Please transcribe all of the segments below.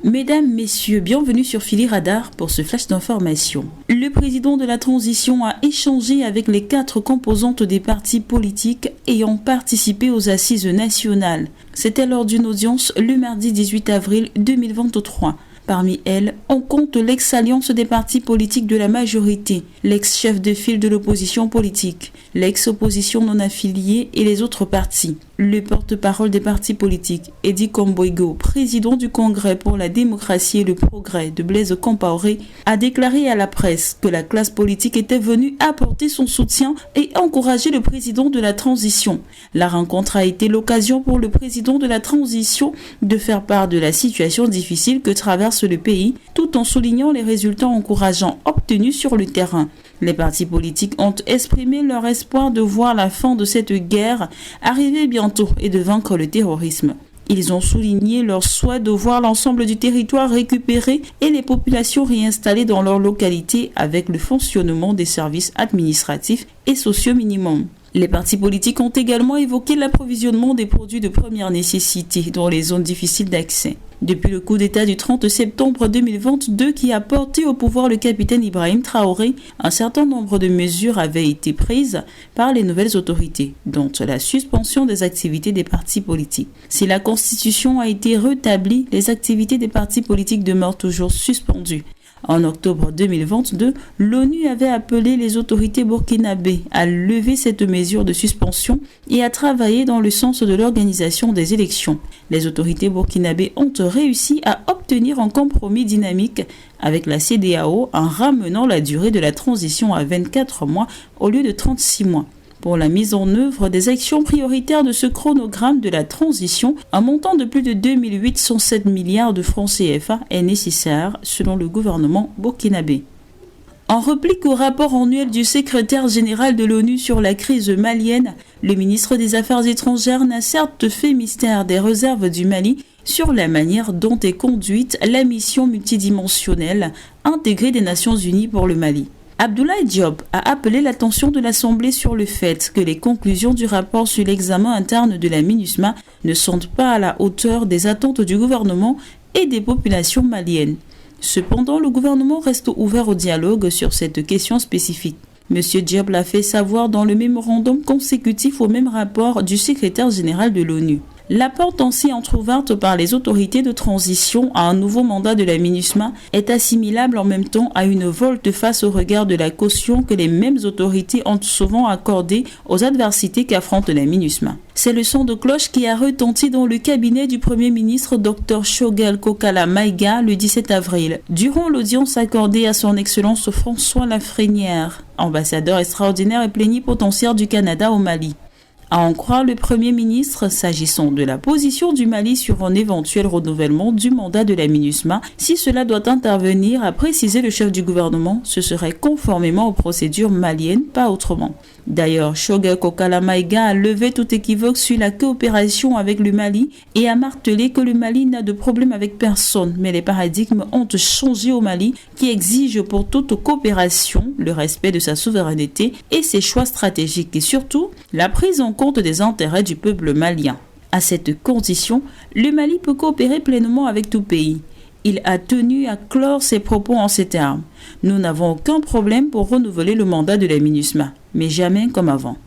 Mesdames, Messieurs, bienvenue sur Philly Radar pour ce flash d'information. Le président de la transition a échangé avec les 4 composantes des partis politiques ayant participé aux assises nationales. C'était lors d'une audience le mardi 18 avril 2023. Parmi elles, on compte l'ex-alliance des partis politiques de la majorité, l'ex-chef de file de l'opposition politique, l'ex-opposition non affiliée et les autres partis. Le porte-parole des partis politiques, Eddie Komboigo, président du Congrès pour la démocratie et le progrès de Blaise Compaoré, a déclaré à la presse que la classe politique était venue apporter son soutien et encourager le président de la transition. La rencontre a été l'occasion pour le président de la transition de faire part de la situation difficile que traverse le pays, tout en soulignant les résultats encourageants obtenus sur le terrain. Les partis politiques ont exprimé leur espoir de voir la fin de cette guerre arriver bientôt et de vaincre le terrorisme. Ils ont souligné leur souhait de voir l'ensemble du territoire récupéré et les populations réinstallées dans leur localité avec le fonctionnement des services administratifs et sociaux minimums. Les partis politiques ont également évoqué l'approvisionnement des produits de première nécessité dans les zones difficiles d'accès. Depuis le coup d'État du 30 septembre 2022 qui a porté au pouvoir le capitaine Ibrahim Traoré, un certain nombre de mesures avaient été prises par les nouvelles autorités, dont la suspension des activités des partis politiques. Si la Constitution a été rétablie, les activités des partis politiques demeurent toujours suspendues. En octobre 2022, l'ONU avait appelé les autorités burkinabées à lever cette mesure de suspension et à travailler dans le sens de l'organisation des élections. Les autorités burkinabées ont réussi à obtenir un compromis dynamique avec la CEDEAO en ramenant la durée de la transition à 24 mois au lieu de 36 mois. Pour la mise en œuvre des actions prioritaires de ce chronogramme de la transition, un montant de plus de 2807 milliards de francs CFA est nécessaire selon le gouvernement burkinabé. En réplique au rapport annuel du secrétaire général de l'ONU sur la crise malienne, le ministre des Affaires étrangères n'a certes fait mystère des réserves du Mali sur la manière dont est conduite la mission multidimensionnelle intégrée des Nations Unies pour le Mali. Abdoulaye Diop a appelé l'attention de l'Assemblée sur le fait que les conclusions du rapport sur l'examen interne de la MINUSMA ne sont pas à la hauteur des attentes du gouvernement et des populations maliennes. Cependant, le gouvernement reste ouvert au dialogue sur cette question spécifique. M. Diop l'a fait savoir dans le mémorandum consécutif au même rapport du secrétaire général de l'ONU. La porte ainsi entrouverte par les autorités de transition à un nouveau mandat de la MINUSMA est assimilable en même temps à une volte-face au regard de la caution que les mêmes autorités ont souvent accordée aux adversités qu'affronte la MINUSMA. C'est le son de cloche qui a retenti dans le cabinet du Premier ministre Dr Choguel Kokala Maïga le 17 avril, durant l'audience accordée à son Excellence François Lafrenière, ambassadeur extraordinaire et plénipotentiaire du Canada au Mali. À en croire le Premier ministre, s'agissant de la position du Mali sur un éventuel renouvellement du mandat de la MINUSMA, si cela doit intervenir, a précisé le chef du gouvernement, ce serait conformément aux procédures maliennes, pas autrement. D'ailleurs, Choguel Kokala Maïga a levé tout équivoque sur la coopération avec le Mali et a martelé que le Mali n'a de problème avec personne, mais les paradigmes ont changé au Mali qui exige pour toute coopération le respect de sa souveraineté et ses choix stratégiques et surtout la prise en compte des intérêts du peuple malien. À cette condition, le Mali peut coopérer pleinement avec tout pays. Il a tenu à clore ses propos en ces termes. Nous n'avons aucun problème pour renouveler le mandat de la MINUSMA, mais jamais comme avant.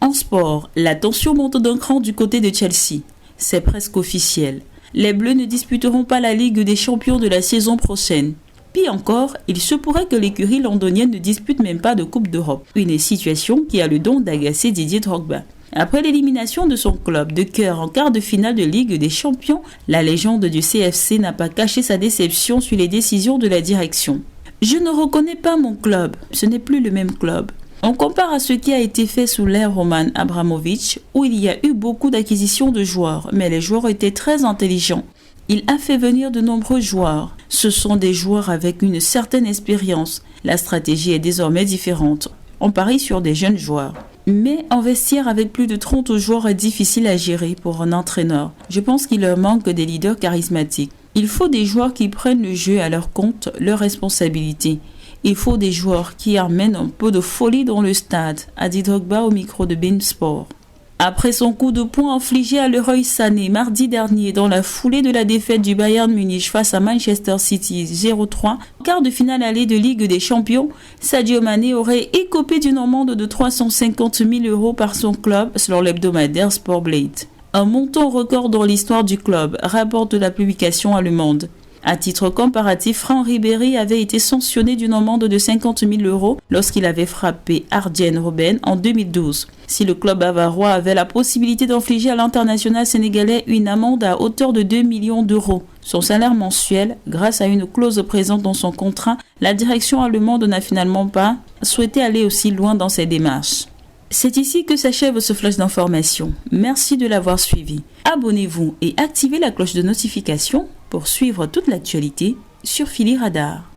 En sport, la tension monte d'un cran du côté de Chelsea. C'est presque officiel. Les Bleus ne disputeront pas la Ligue des champions de la saison prochaine. Pis encore, il se pourrait que l'écurie londonienne ne dispute même pas de Coupe d'Europe. Une situation qui a le don d'agacer Didier Drogba. Après l'élimination de son club de cœur en quart de finale de Ligue des Champions, la légende du CFC n'a pas caché sa déception sur les décisions de la direction. « Je ne reconnais pas mon club, ce n'est plus le même club. » On compare à ce qui a été fait sous l'ère Roman Abramovich, où il y a eu beaucoup d'acquisitions de joueurs, mais les joueurs étaient très intelligents. Il a fait venir de nombreux joueurs. Ce sont des joueurs avec une certaine expérience. La stratégie est désormais différente. On parie sur des jeunes joueurs. Mais investir avec plus de 30 joueurs est difficile à gérer pour un entraîneur. Je pense qu'il leur manque des leaders charismatiques. Il faut des joueurs qui prennent le jeu à leur compte, leurs responsabilités. Il faut des joueurs qui amènent un peu de folie dans le stade, a dit Drogba au micro de beIN Sport. Après son coup de poing infligé à Leroy Sané mardi dernier dans la foulée de la défaite du Bayern Munich face à Manchester City 0-3, en quart de finale aller de Ligue des Champions, Sadio Mané aurait écopé d'une amende de 350 000 € par son club selon l'hebdomadaire Sportblade. Un montant record dans l'histoire du club, rapporte la publication allemande. À titre comparatif, Franck Ribéry avait été sanctionné d'une amende de 50 000 € lorsqu'il avait frappé Arjen Robben en 2012. Si le club bavarois avait la possibilité d'infliger à l'international sénégalais une amende à hauteur de 2 millions d'euros, son salaire mensuel, grâce à une clause présente dans son contrat, la direction allemande n'a finalement pas souhaité aller aussi loin dans ses démarches. C'est ici que s'achève ce flash d'information. Merci de l'avoir suivi. Abonnez-vous et activez la cloche de notification pour suivre toute l'actualité sur Philly Radar.